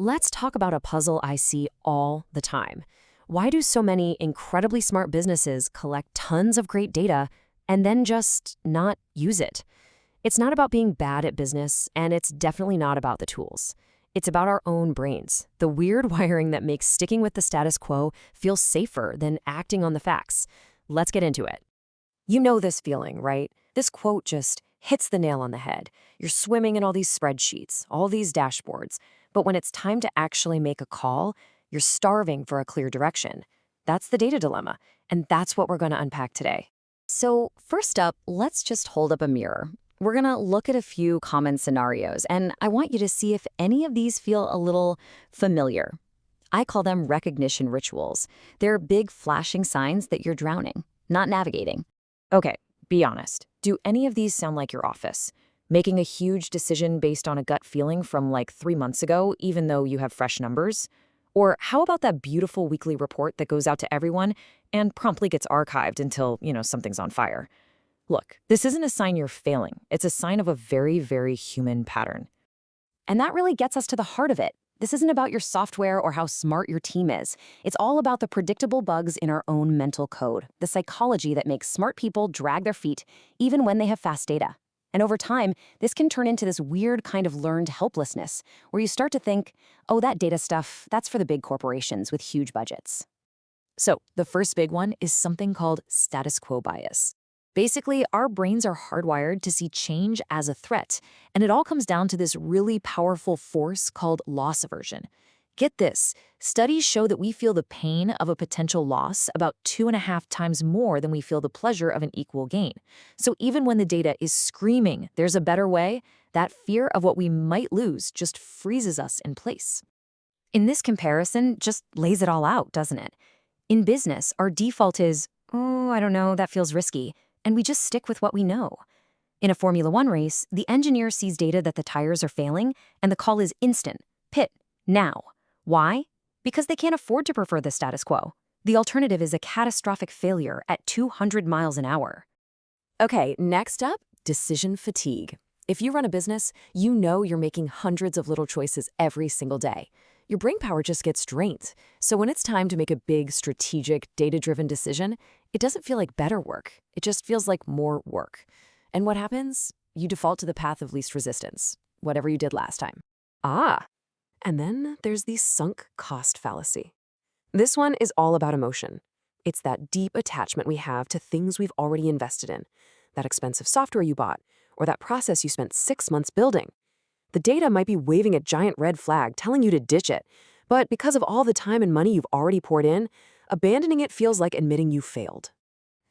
let's talk about a puzzle I see all the time. Why do so many incredibly smart businesses collect tons of great data and then just not use it? It's not about being bad at business, and it's definitely not about the tools. It's about our own brains, the weird wiring that makes sticking with the status quo feel safer than acting on the facts. Let's get into it. You know this feeling, right? This quote just hits the nail on the head. You're swimming in all these spreadsheets, all these dashboards, but when it's time to actually make a call, you're starving for a clear direction. That's the data dilemma, and that's what we're going to unpack today. So first up, let's just hold up a mirror. We're going to look at a few common scenarios, and I want you to see if any of these feel a little familiar. I call them recognition rituals. They're big flashing signs that you're drowning, not navigating. Okay, be honest. Do any of these sound like your office? Making a huge decision based on a gut feeling from like 3 months ago, even though you have fresh numbers? Or how about that beautiful weekly report that goes out to everyone and promptly gets archived until, something's on fire? Look, this isn't a sign you're failing. It's a sign of a very, very human pattern. And that really gets us to the heart of it. This isn't about your software or how smart your team is. It's all about the predictable bugs in our own mental code, the psychology that makes smart people drag their feet even when they have fast data. And over time, this can turn into this weird kind of learned helplessness, where you start to think, oh, that data stuff, that's for the big corporations with huge budgets. So the first big one is something called status quo bias. Basically, our brains are hardwired to see change as a threat, and it all comes down to this really powerful force called loss aversion. Get this, studies show that we feel the pain of a potential loss about 2.5 times more than we feel the pleasure of an equal gain. So even when the data is screaming there's a better way, that fear of what we might lose just freezes us in place. In this comparison, just lays it all out, doesn't it? In business, our default is, oh, I don't know, that feels risky, and we just stick with what we know. In a Formula One race, the engineer sees data that the tires are failing, and the call is instant, pit, now. Why? Because they can't afford to prefer the status quo. The alternative is a catastrophic failure at 200 miles an hour. Okay, next up, decision fatigue. If you run a business, you know you're making hundreds of little choices every single day. Your brain power just gets drained. So when it's time to make a big, strategic, data-driven decision, it doesn't feel like better work. It just feels like more work. And what happens? You default to the path of least resistance, whatever you did last time. And then there's the sunk cost fallacy. This one is all about emotion. It's that deep attachment we have to things we've already invested in, that expensive software you bought, or that process you spent 6 months building. The data might be waving a giant red flag telling you to ditch it, but because of all the time and money you've already poured in, abandoning it feels like admitting you failed.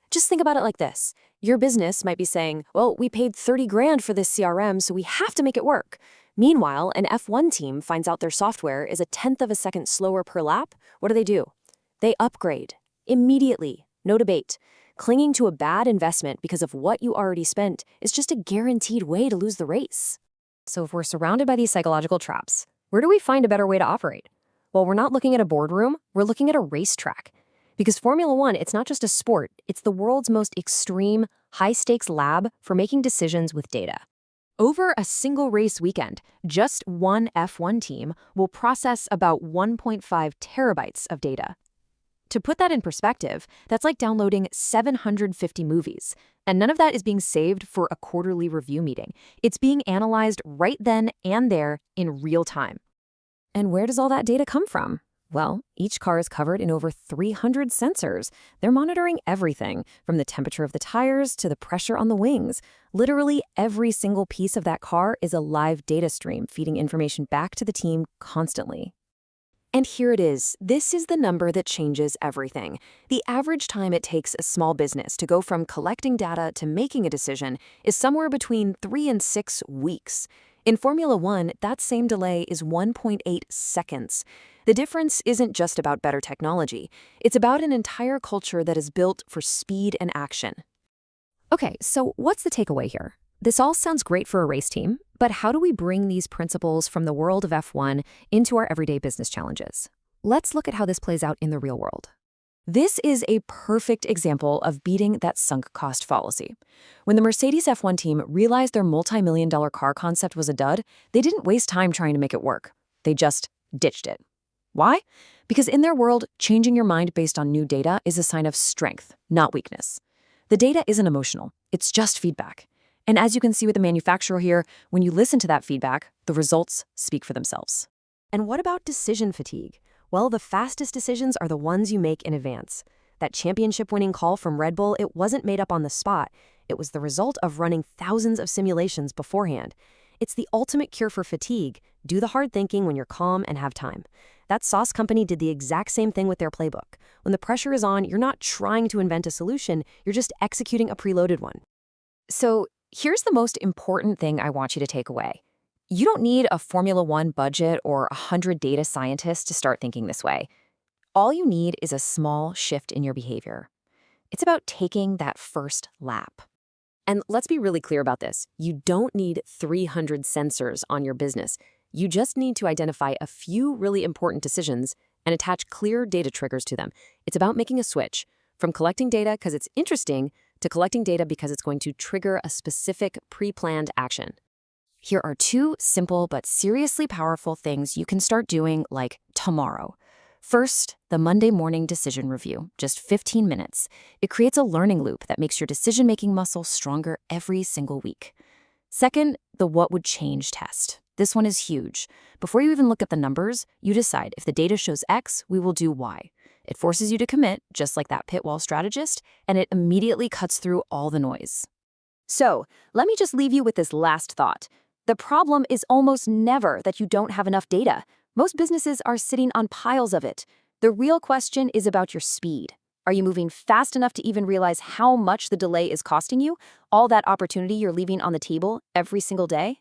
Just think about it like this. Your business might be saying, well, we paid 30 grand for this CRM, so we have to make it work. Meanwhile, an F1 team finds out their software is 1/10 of a second slower per lap. What do? They upgrade. Immediately. No debate. Clinging to a bad investment because of what you already spent is just a guaranteed way to lose the race. So if we're surrounded by these psychological traps, where do we find a better way to operate? Well, we're not looking at a boardroom, we're looking at a racetrack. Because Formula One, it's not just a sport, it's the world's most extreme, high-stakes lab for making decisions with data. Over a single race weekend, just one F1 team will process about 1.5 terabytes of data. To put that in perspective, that's like downloading 750 movies. And none of that is being saved for a quarterly review meeting. It's being analyzed right then and there in real time. And where does all that data come from? Well, each car is covered in over 300 sensors. They're monitoring everything, from the temperature of the tires to the pressure on the wings. Literally every single piece of that car is a live data stream feeding information back to the team constantly. And here it is. This is the number that changes everything. The average time it takes a small business to go from collecting data to making a decision is somewhere between 3 and 6 weeks. In Formula One, that same delay is 1.8 seconds. The difference isn't just about better technology. It's about an entire culture that is built for speed and action. Okay, so what's the takeaway here? This all sounds great for a race team, but how do we bring these principles from the world of F1 into our everyday business challenges? Let's look at how this plays out in the real world. This is a perfect example of beating that sunk cost fallacy. When the Mercedes F1 team realized their multi-million-dollar car concept was a dud, they didn't waste time trying to make it work. They just ditched it. Why? Because in their world, changing your mind based on new data is a sign of strength, not weakness. The data isn't emotional, it's just feedback. And as you can see with the manufacturer here, when you listen to that feedback, the results speak for themselves. And what about decision fatigue? Well, the fastest decisions are the ones you make in advance. That championship-winning call from Red Bull, it wasn't made up on the spot. It was the result of running thousands of simulations beforehand. It's the ultimate cure for fatigue. Do the hard thinking when you're calm and have time. That sauce company did the exact same thing with their playbook. When the pressure is on, you're not trying to invent a solution, you're just executing a preloaded one. So here's the most important thing I want you to take away. You don't need a Formula One budget or 100 data scientists to start thinking this way. All you need is a small shift in your behavior. It's about taking that first lap. And let's be really clear about this. You don't need 300 sensors on your business. You just need to identify a few really important decisions and attach clear data triggers to them. It's about making a switch from collecting data because it's interesting to collecting data because it's going to trigger a specific pre-planned action. Here are 2 simple but seriously powerful things you can start doing like tomorrow. First, the Monday morning decision review, just 15 minutes. It creates a learning loop that makes your decision-making muscle stronger every single week. Second, the what would change test. This one is huge. Before you even look at the numbers, you decide if the data shows X, we will do Y. It forces you to commit, just like that pit wall strategist, and it immediately cuts through all the noise. So, let me just leave you with this last thought. The problem is almost never that you don't have enough data. Most businesses are sitting on piles of it. The real question is about your speed. Are you moving fast enough to even realize how much the delay is costing you? All that opportunity you're leaving on the table every single day?